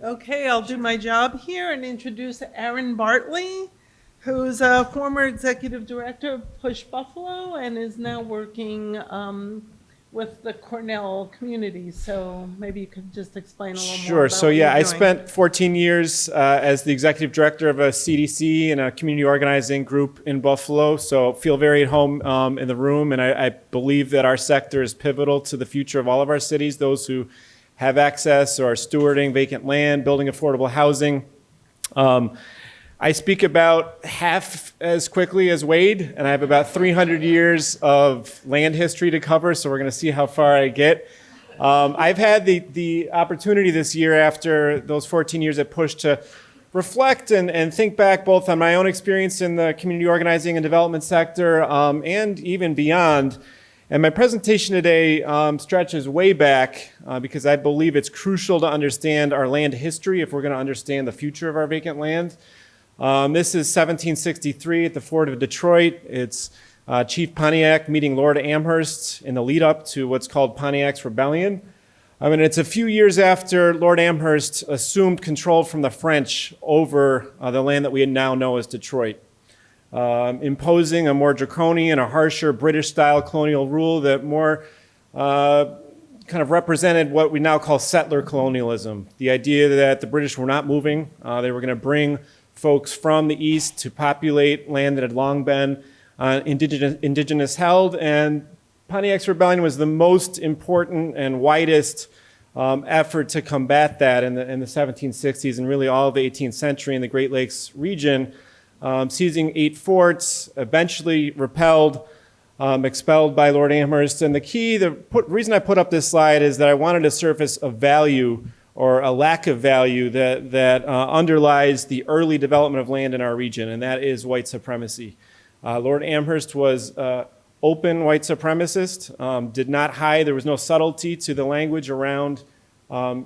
Okay, I'll do my job here and introduce Aaron Bartley, who's a former executive director of Push Buffalo and is now working with the Cornell community. So maybe you could just explain a little more Sure. about So what yeah, you're I doing. spent 14 years as the executive director of a CDC and a community organizing group in Buffalo. So feel very at home in the room, and I believe that our sector is pivotal to the future of all of our cities. Those who have access or are stewarding vacant land, building affordable housing. I speak about half as quickly as Wade, and I have about 300 years of land history to cover. So we're going to see how far I get. I've had the opportunity this year after those 14 years at Push to reflect and think back both on my own experience in the community organizing and development sector and even beyond. And my presentation today stretches way back because I believe it's crucial to understand our land history if we're going to understand the future of our vacant land. This is 1763 at the Fort of Detroit. It's Chief Pontiac meeting Lord Amherst in the lead up to what's called Pontiac's Rebellion. It's a few years after Lord Amherst assumed control from the French over the land that we now know as Detroit, imposing a more draconian, a harsher British-style colonial rule that more kind of represented what we now call settler colonialism. The idea that the British were not moving. They were going to bring folks from the east to populate land that had long been indigenous held, and Pontiac's Rebellion was the most important and widest effort to combat that in the 1760s and really all of the 18th century in the Great Lakes region, seizing 8 forts, eventually repelled, expelled by Lord Amherst. And the reason I put up this slide is that I wanted to surface a value or a lack of value that underlies the early development of land in our region, and that is white supremacy. Lord Amherst was open white supremacist, did not hide. There was no subtlety to the language around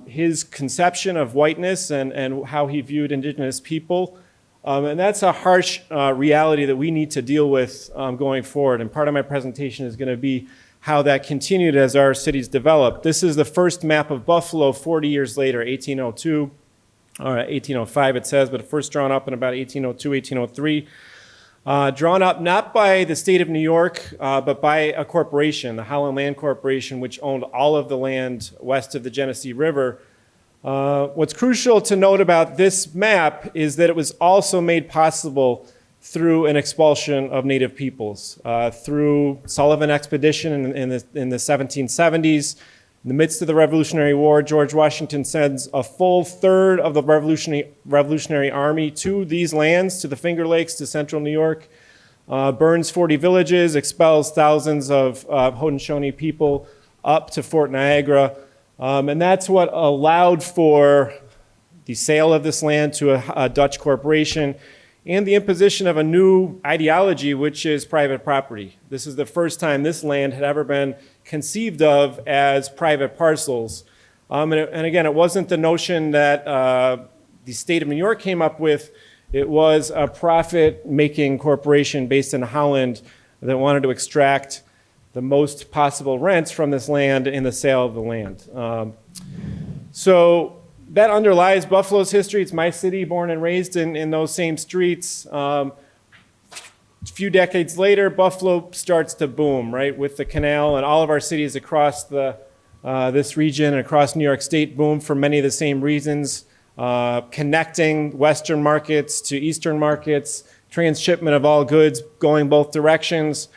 his conception of whiteness and how he viewed indigenous people. And that's a harsh reality that we need to deal with going forward. And part of my presentation is going to be how that continued as our cities developed. This is the first map of Buffalo 40 years later, 1802, or 1805 it says, but first drawn up in about 1802, 1803. Drawn up not by the state of New York, but by a corporation, the Howland Land Corporation, which owned all of the land west of the Genesee River. What's crucial to note about this map is that it was also made possible through an expulsion of native peoples. Through Sullivan expedition in the 1770s, in the midst of the Revolutionary War, George Washington sends a full third of the Revolutionary Army to these lands, to the Finger Lakes, to central New York, burns 40 villages, expels thousands of Haudenosaunee people up to Fort Niagara. And that's what allowed for the sale of this land to a Dutch corporation and the imposition of a new ideology, which is private property. This is the first time this land had ever been conceived of as private parcels. And again, it wasn't the notion that the state of New York came up with. It was a profit-making corporation based in Holland that wanted to extract the most possible rents from this land in the sale of the land. So that underlies Buffalo's history. It's my city, born and raised in those same streets. A few decades later, Buffalo starts to boom, right, with the canal, and all of our cities across this region and across New York State boom for many of the same reasons, connecting western markets to eastern markets, transshipment of all goods going both directions,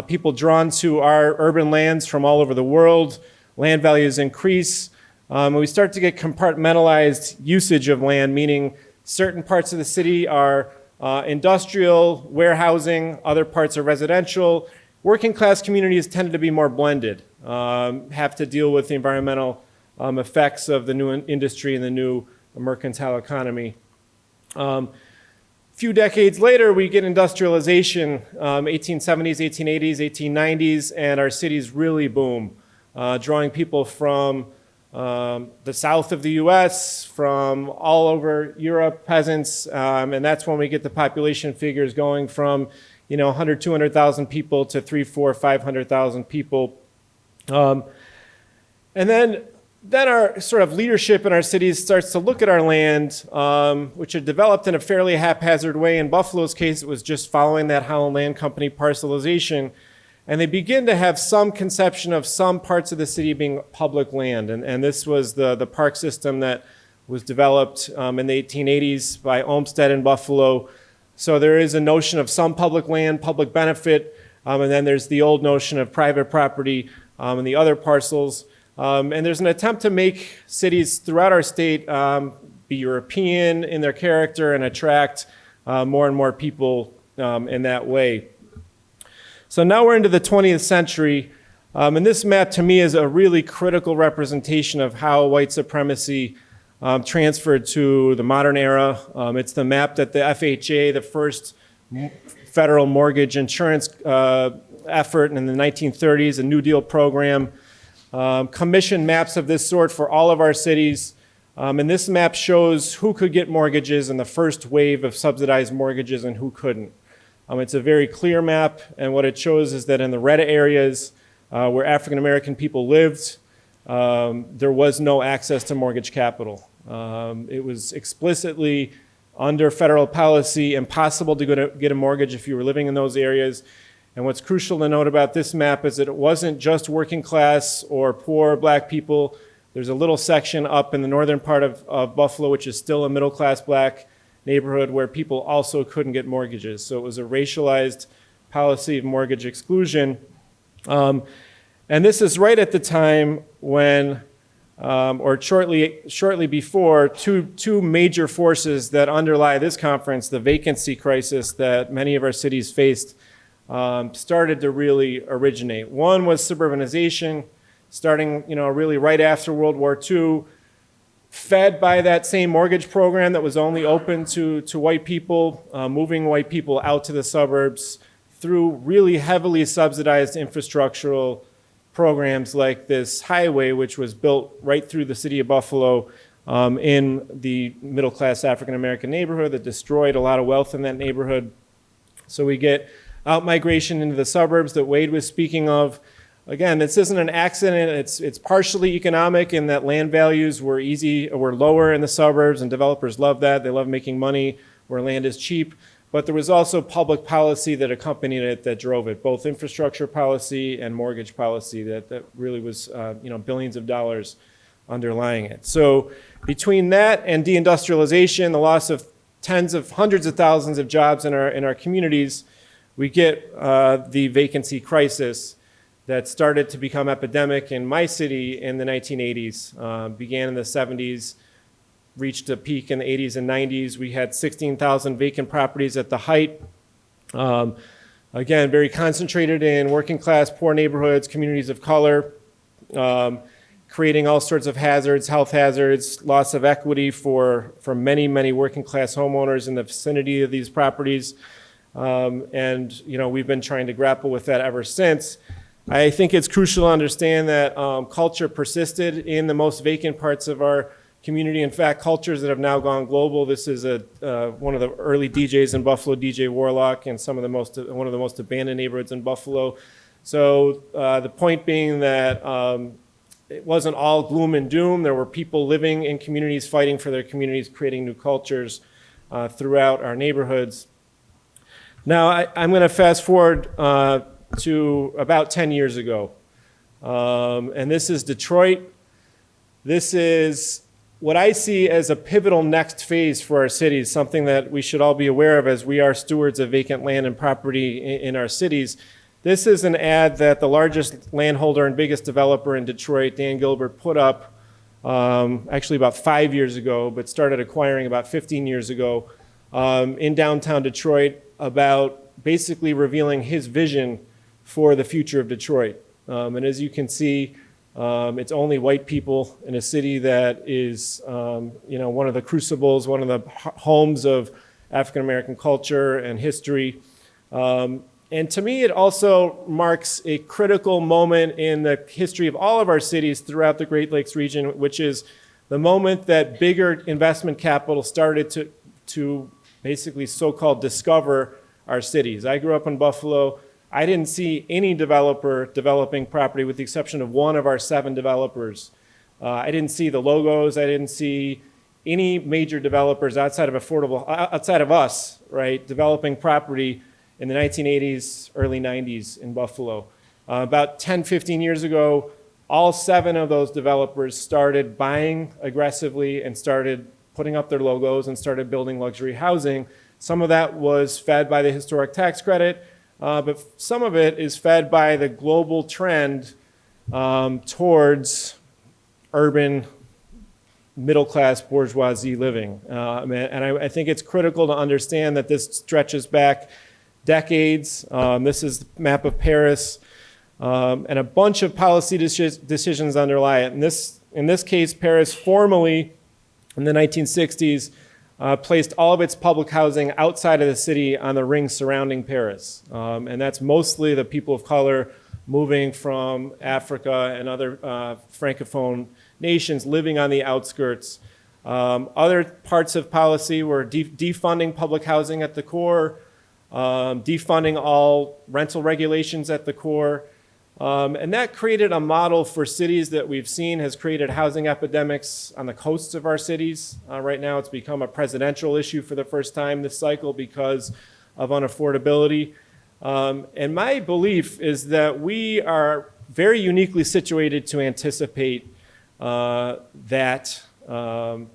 people drawn to our urban lands from all over the world, land values increase. We start to get compartmentalized usage of land, meaning certain parts of the city are industrial, warehousing, other parts are residential. Working class communities tended to be more blended, have to deal with the environmental effects of the new industry and the new mercantile economy. Few decades later, we get industrialization, 1870s, 1880s, 1890s, and our cities really boom, drawing people from the south of the U.S., from all over Europe, peasants, and that's when we get the population figures going from 100, 200,000 people to 300, 400, 500,000 people. And then then our sort of leadership in our cities starts to look at our land, which had developed in a fairly haphazard way. In Buffalo's case, it was just following that Holland Land Company parcelization. And they begin to have some conception of some parts of the city being public land. And this was the park system that was developed in the 1880s by Olmsted in Buffalo. So there is a notion of some public land, public benefit, and then there's the old notion of private property and the other parcels. And there's an attempt to make cities throughout our state be European in their character and attract more and more people in that way. So now we're into the 20th century, and this map to me is a really critical representation of how white supremacy transferred to the modern era. It's the map that the FHA, the first federal mortgage insurance effort in the 1930s, a New Deal program, commissioned maps of this sort for all of our cities. And this map shows who could get mortgages in the first wave of subsidized mortgages and who couldn't. It's a very clear map, and what it shows is that in the red areas where African American people lived, there was no access to mortgage capital. It was explicitly under federal policy impossible to get a mortgage if you were living in those areas. And what's crucial to note about this map is that it wasn't just working class or poor black people. There's a little section up in the northern part of Buffalo, which is still a middle class black neighborhood where people also couldn't get mortgages. So it was a racialized policy of mortgage exclusion. And this is right at the time when, or shortly before, two major forces that underlie this conference, the vacancy crisis that many of our cities faced, started to really originate. One was suburbanization, starting really right after World War II, fed by that same mortgage program that was only open to white people, moving white people out to the suburbs through really heavily subsidized infrastructural programs like this highway, which was built right through the city of Buffalo in the middle-class African-American neighborhood that destroyed a lot of wealth in that neighborhood. So we get out-migration into the suburbs that Wade was speaking of. Again, this isn't an accident. It's partially economic in that land values were lower in the suburbs, and developers love that. They love making money where land is cheap. But there was also public policy that accompanied it that drove it, both infrastructure policy and mortgage policy that really was billions of dollars underlying it. So between that and deindustrialization, the loss of hundreds of thousands of jobs in our communities, we get the vacancy crisis that started to become epidemic in my city in the 1980s, began in the 70s, reached a peak in the 80s and 90s. We had 16,000 vacant properties at the height. Again, very concentrated in working class, poor neighborhoods, communities of color, creating all sorts of hazards, health hazards, loss of equity for many, many working class homeowners in the vicinity of these properties. And we've been trying to grapple with that ever since. I think it's crucial to understand that culture persisted in the most vacant parts of our community. In fact, cultures that have now gone global. This is one of the early DJs in Buffalo, DJ Warlock, and one of the most abandoned neighborhoods in Buffalo. So the point being that it wasn't all gloom and doom. There were people living in communities, fighting for their communities, creating new cultures throughout our neighborhoods. Now, I'm going to fast forward to about 10 years ago. And this is Detroit. This is what I see as a pivotal next phase for our cities, something that we should all be aware of as we are stewards of vacant land and property in our cities. This is an ad that the largest landholder and biggest developer in Detroit, Dan Gilbert, put up actually about 5 years ago, but started acquiring about 15 years ago in downtown Detroit, about basically revealing his vision for the future of Detroit. And as you can see, it's only white people in a city that is one of the crucibles, one of the homes of African American culture and history. And to me, it also marks a critical moment in the history of all of our cities throughout the Great Lakes region, which is the moment that bigger investment capital started to basically so-called discover our cities. I grew up in Buffalo. I didn't see any developer developing property with the exception of one of our 7 developers I didn't see the logos. I didn't see any major developers outside of us, right, developing property in the 1980s, early 90s in Buffalo. About 10, 15 years ago, all 7 of those developers started buying aggressively and started putting up their logos and started building luxury housing. Some of that was fed by the historic tax credit, but some of it is fed by the global trend towards urban middle-class bourgeoisie living. And I think it's critical to understand that this stretches back decades. This is the map of Paris, and a bunch of policy decisions underlie it. In this case, Paris formally, in the 1960s, placed all of its public housing outside of the city on the ring surrounding Paris. And that's mostly the people of color moving from Africa and other Francophone nations living on the outskirts. Other parts of policy were defunding public housing at the core, defunding all rental regulations at the core. And that created a model for cities that we've seen has created housing epidemics on the coasts of our cities. Right now it's become a presidential issue for the first time this cycle because of unaffordability. And my belief is that we are very uniquely situated to anticipate that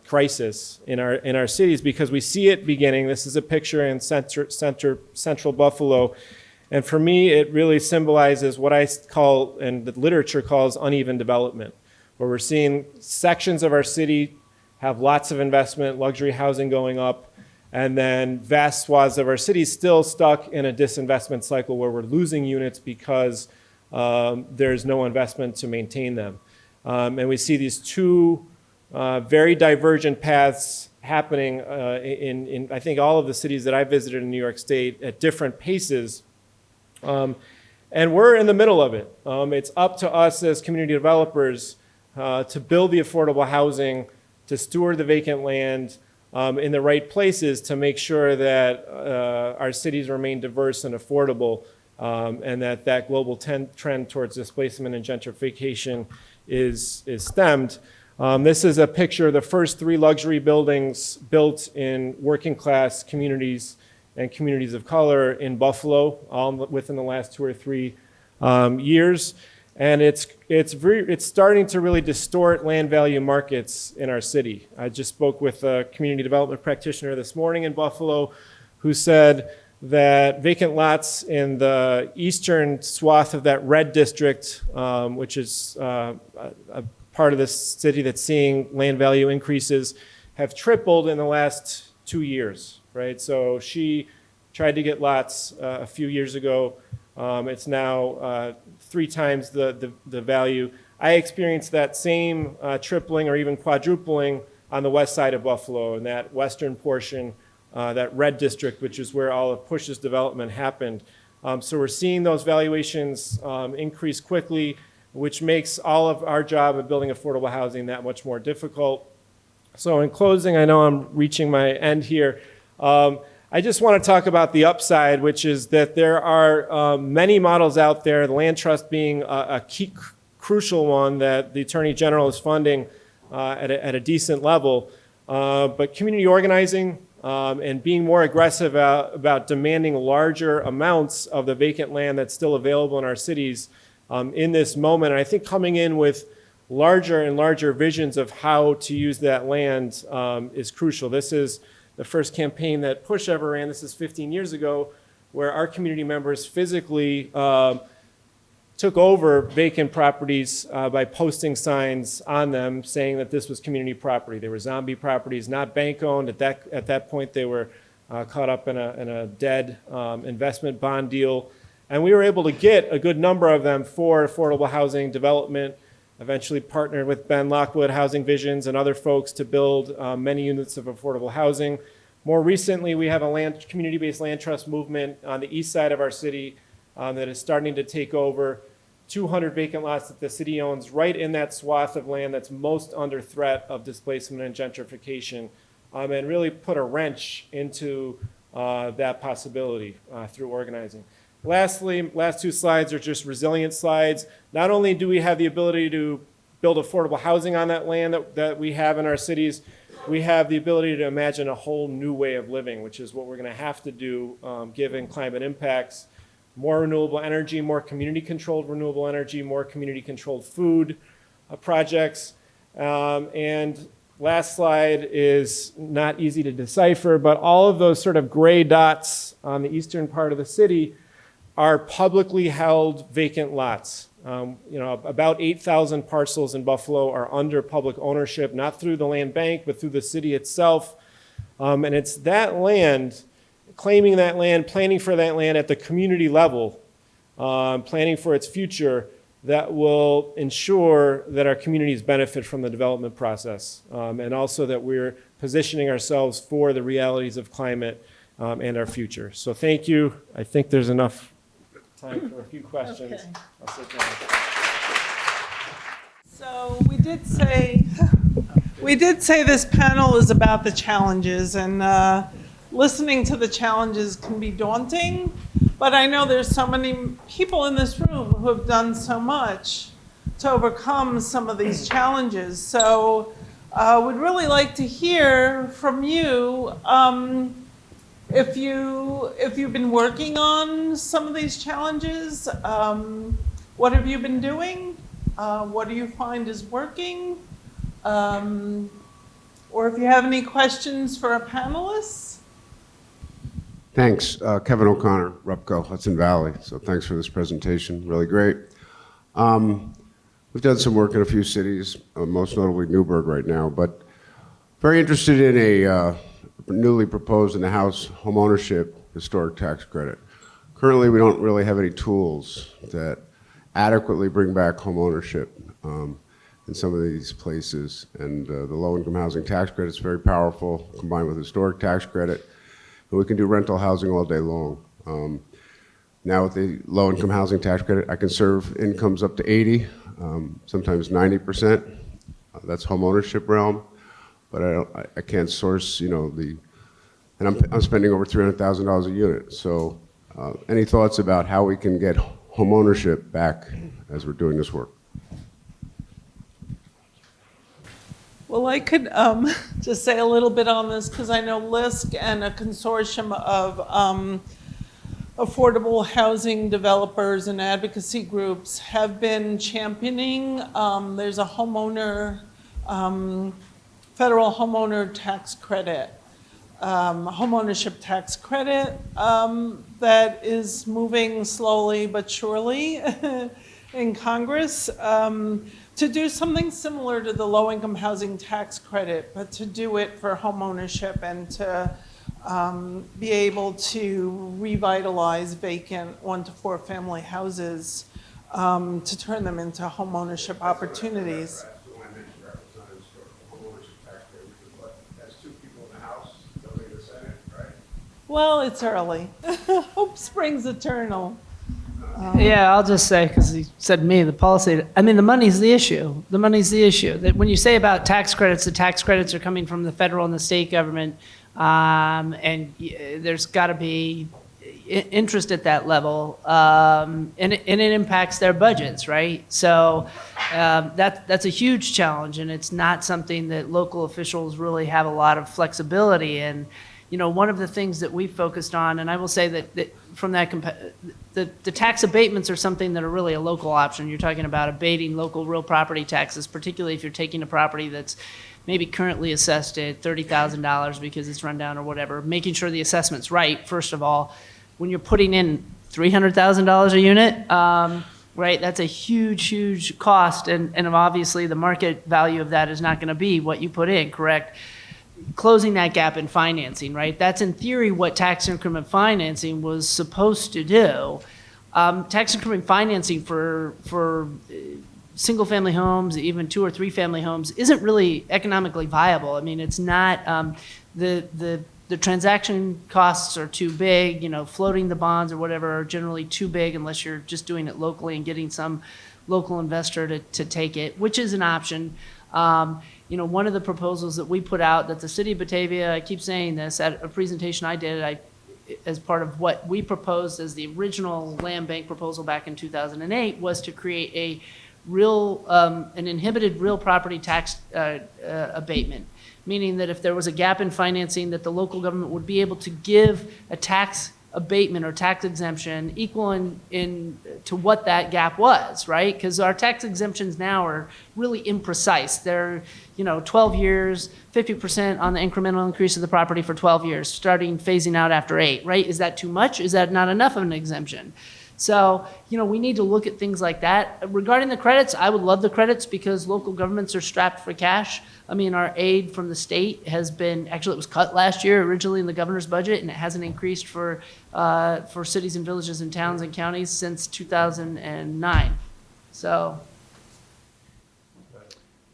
crisis in our cities because we see it beginning. This is a picture in central Buffalo. And for me, it really symbolizes what I call, and the literature calls, uneven development, where we're seeing sections of our city have lots of investment, luxury housing going up, and then vast swaths of our city still stuck in a disinvestment cycle where we're losing units because there's no investment to maintain them. And we see these two very divergent paths happening in I think all of the cities that I visited in New York State at different paces. And we're in the middle of it. It's up to us as community developers to build the affordable housing, to steward the vacant land in the right places to make sure that our cities remain diverse and affordable, and that global trend towards displacement and gentrification is stemmed. This is a picture of the first 3 luxury buildings built in working class communities and communities of color in Buffalo, all within the last 2 or 3 years. And it's starting to really distort land value markets in our city. I just spoke with a community development practitioner this morning in Buffalo who said that vacant lots in the eastern swath of that red district, which is a part of the city that's seeing land value increases, have tripled in the last 2 years. Right, so she tried to get lots a few years ago. It's now 3 times the value. I experienced that same tripling or even quadrupling on the west side of Buffalo, in that western portion, that red district, which is where all of Push's development happened. So we're seeing those valuations increase quickly, which makes all of our job of building affordable housing that much more difficult. So in closing, I know I'm reaching my end here. I just want to talk about the upside, which is that there are many models out there, the land trust being a key, crucial one that the Attorney General is funding at a decent level. But community organizing and being more aggressive about demanding larger amounts of the vacant land that's still available in our cities in this moment. And I think coming in with larger and larger visions of how to use that land is crucial. This is the first campaign that Push ever ran. This is 15 years ago, where our community members physically took over vacant properties by posting signs on them saying that this was community property. They were zombie properties, not bank-owned. At that point, they were caught up in a dead investment bond deal. And we were able to get a good number of them for affordable housing development. Eventually partnered with Ben Lockwood Housing Visions and other folks to build many units of affordable housing. More recently, we have a community-based land trust movement on the east side of our city that is starting to take over 200 vacant lots that the city owns right in that swath of land that's most under threat of displacement and gentrification, and really put a wrench into that possibility through organizing. Lastly, last 2 slides are just resilient slides. Not only do we have the ability to build affordable housing on that land that we have in our cities, we have the ability to imagine a whole new way of living, which is what we're going to have to do given climate impacts. More renewable energy, more community-controlled renewable energy, more community-controlled food projects. And last slide is not easy to decipher, but all of those sort of gray dots on the eastern part of the city are publicly held vacant lots. About 8,000 parcels in Buffalo are under public ownership, not through the land bank, but through the city itself. And it's that land, claiming that land, planning for that land at the community level, planning for its future, that will ensure that our communities benefit from the development process, and also that we're positioning ourselves for the realities of climate and our future. So thank you. I think there's enough time for a few questions. Okay. I'll sit down. So we did say this panel is about the challenges, and listening to the challenges can be daunting, but I know there's so many people in this room who have done so much to overcome some of these challenges. So we'd really like to hear from you if you've been working on some of these challenges. What have you been doing? What do you find is working? Or if you have any questions for our panelists. Thanks. Kevin O'Connor, Rupco, Hudson Valley. So thanks for this presentation. Really great. We've done some work in a few cities, most notably Newburgh right now, but very interested in a newly proposed in the House homeownership historic tax credit. Currently, we don't really have any tools that adequately bring back homeownership in some of these places. And the low-income housing tax credit is very powerful, combined with historic tax credit. And we can do rental housing all day long. Now with the low-income housing tax credit, I can serve incomes up to 80, sometimes 90%. That's home ownership realm, but I can't source, and I'm spending over $300,000 a unit. So any thoughts about how we can get home ownership back as we're doing this work? Well, I could just say a little bit on this because I know LISC and a consortium of affordable housing developers and advocacy groups have been championing. There's a federal homeowner tax credit, homeownership tax credit that is moving slowly but surely in Congress. To do something similar to the low-income housing tax credit, but to do it for home ownership and to be able to revitalize vacant 1 to 4 family houses to turn them into home ownership opportunities. Well, it's early. Hope springs eternal. Yeah, I'll just say, because he said me, the policy, the money's the issue. The money's the issue. That when you say about tax credits, the tax credits are coming from the federal and the state government, and there's got to be interest at that level, and it impacts their budgets, right? So that's a huge challenge, and it's not something that local officials really have a lot of flexibility in. One of the things that we focused on, and I will say that from that, the tax abatements are something that are really a local option. You're talking about abating local real property taxes, particularly if you're taking a property that's maybe currently assessed at $30,000 because it's run down or whatever, making sure the assessment's right, first of all. When you're putting in $300,000 a unit, right, that's a huge, huge cost, and obviously the market value of that is not going to be what you put in, correct? Closing that gap in financing, right? That's in theory what tax increment financing was supposed to do. Tax increment financing for single-family homes, even 2 or 3 family homes, isn't really economically viable. It's not, the transaction costs are too big, floating the bonds or whatever are generally too big unless you're just doing it locally and getting some local investor to take it, which is an option. One of the proposals that we put out that the city of Batavia, I keep saying this, at a presentation I did, as part of what we proposed as the original land bank proposal back in 2008, was to create a an inhibited real property tax abatement, meaning that if there was a gap in financing, that the local government would be able to give a tax abatement or tax exemption equal in to what that gap was, right? Because our tax exemptions now are really imprecise. They're 12 years, 50% on the incremental increase of the property for 12 years, starting phasing out after 8, right? Is that too much? Is that not enough of an exemption? So, we need to look at things like that. Regarding the credits, I would love the credits because local governments are strapped for cash. I mean, our aid from the state has been, actually it was cut last year originally in the governor's budget, and it hasn't increased for cities and villages and towns and counties since 2009. So.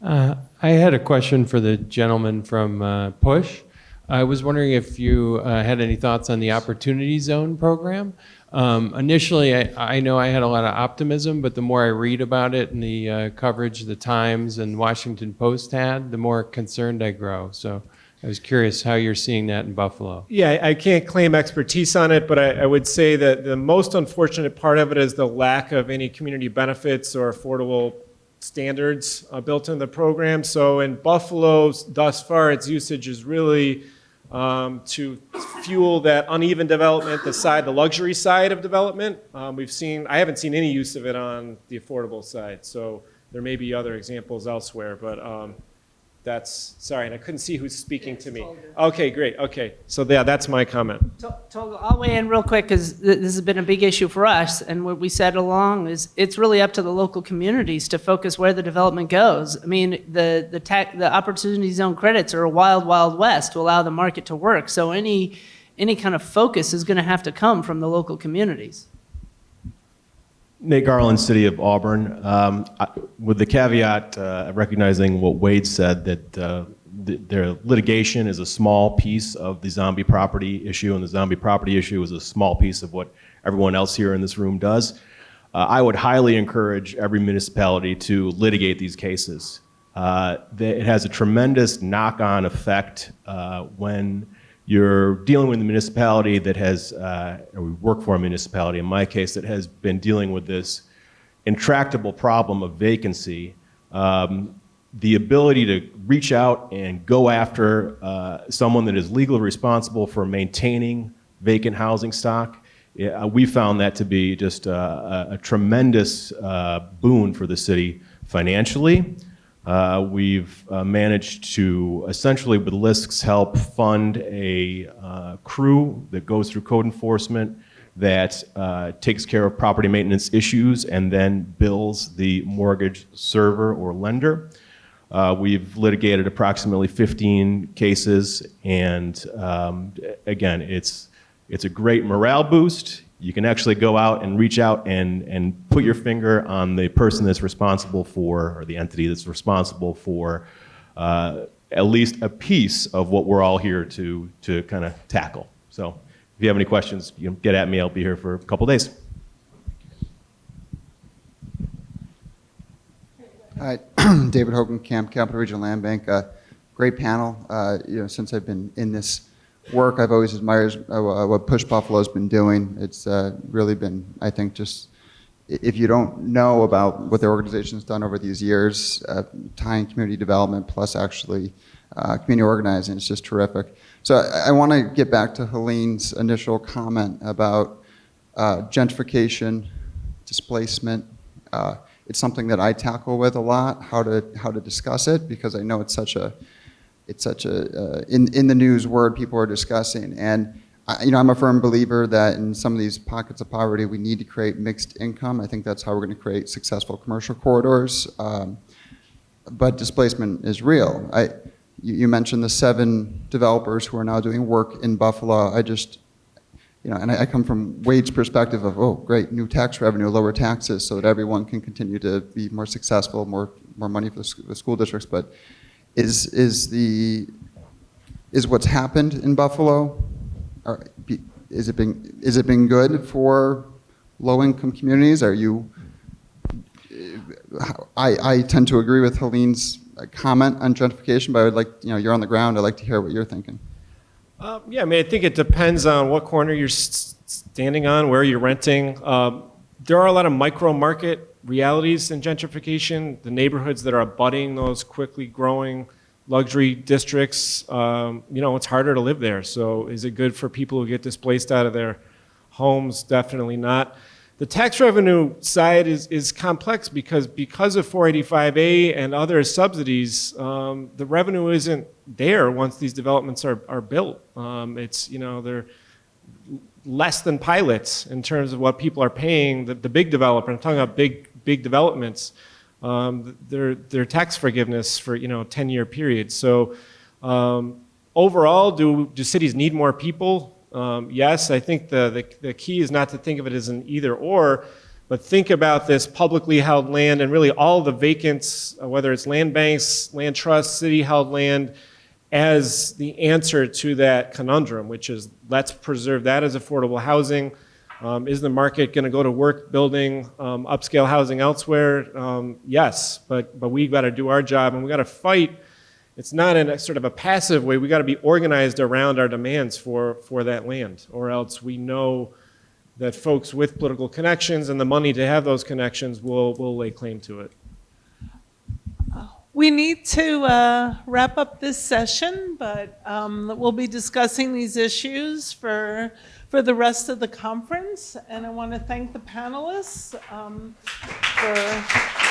I had a question for the gentleman from Push. I was wondering if you had any thoughts on the Opportunity Zone program. Initially, I know I had a lot of optimism, but the more I read about it and the coverage the Times and Washington Post had, the more concerned I grow. So I was curious how you're seeing that in Buffalo. Yeah, I can't claim expertise on it, but I would say that the most unfortunate part of it is the lack of any community benefits or affordable standards built into the program. So in Buffalo, thus far, its usage is really to fuel that uneven development, the luxury side of development. I haven't seen any use of it on the affordable side. So there may be other examples elsewhere, but sorry, and I couldn't see who's speaking to me. Okay, great. Okay, so yeah, that's my comment. Tolga, I'll weigh in real quick because this has been a big issue for us, and what we said along is it's really up to the local communities to focus where the development goes. I mean, the Opportunity Zone credits are a wild, wild west to allow the market to work. So any kind of focus is going to have to come from the local communities. Nate Garland, City of Auburn. With the caveat, recognizing what Wade said, that their litigation is a small piece of the zombie property issue, and the zombie property issue is a small piece of what everyone else here in this room does. I would highly encourage every municipality to litigate these cases. It has a tremendous knock-on effect when you're dealing with a municipality that has, or we work for a municipality, in my case, that has been dealing with this intractable problem of vacancy. The ability to reach out and go after someone that is legally responsible for maintaining vacant housing stock, we found that to be just a tremendous boon for the city financially. We've managed to essentially, with LISC's help, fund a crew that goes through code enforcement that takes care of property maintenance issues and then bills the mortgage server or lender. We've litigated approximately 15 cases, and again, it's a great morale boost. You can actually go out and reach out and put your finger on the person that's responsible for, or the entity that's responsible for, at least a piece of what we're all here to kind of tackle. So if you have any questions, get at me. I'll be here for a couple days. Hi, David Hogenkamp, Capital Regional Land Bank. Great panel. Since I've been in this work, I've always admired what Push Buffalo's been doing. It's really been, I think, just if you don't know about what their organization's done over these years, tying community development plus actually community organizing, it's just terrific. So I want to get back to Helene's initial comment about gentrification, displacement. It's something that I tackle with a lot, how to discuss it, because I know it's such a in the news word people are discussing. And I'm a firm believer that in some of these pockets of poverty, we need to create mixed income. I think that's how we're going to create successful commercial corridors. But displacement is real. You mentioned the 7 developers who are now doing work in Buffalo. And I come from Wade's perspective of, oh, great, new tax revenue, lower taxes so that everyone can continue to be more successful, more money for the school districts. But is what's happened in Buffalo, is it been good for low-income communities? I tend to agree with Helene's comment on gentrification, but I would like, you're on the ground, I'd like to hear what you're thinking. Yeah, I think it depends on what corner you're standing on, where you're renting. There are a lot of micro market realities in gentrification, the neighborhoods that are abutting those quickly growing luxury districts, it's harder to live there. So is it good for people who get displaced out of their homes? Definitely not. The tax revenue side is complex because of 485A and other subsidies, the revenue isn't there once these developments are built. They're less than pilots in terms of what people are paying the big developer. I'm talking about big developments. Their tax forgiveness for 10-year periods. So overall, do cities need more people? Yes, I think the key is not to think of it as an either or, but think about this publicly held land and really all the vacants, whether it's land banks, land trusts, city held land, as the answer to that conundrum, which is let's preserve that as affordable housing. Is the market going to go to work building upscale housing elsewhere? Yes, but we've got to do our job and we've got to fight. It's not in a sort of a passive way. We've got to be organized around our demands for that land, or else we know that folks with political connections and the money to have those connections will lay claim to it. We need to wrap up this session, but we'll be discussing these issues for the rest of the conference. And I want to thank the panelists for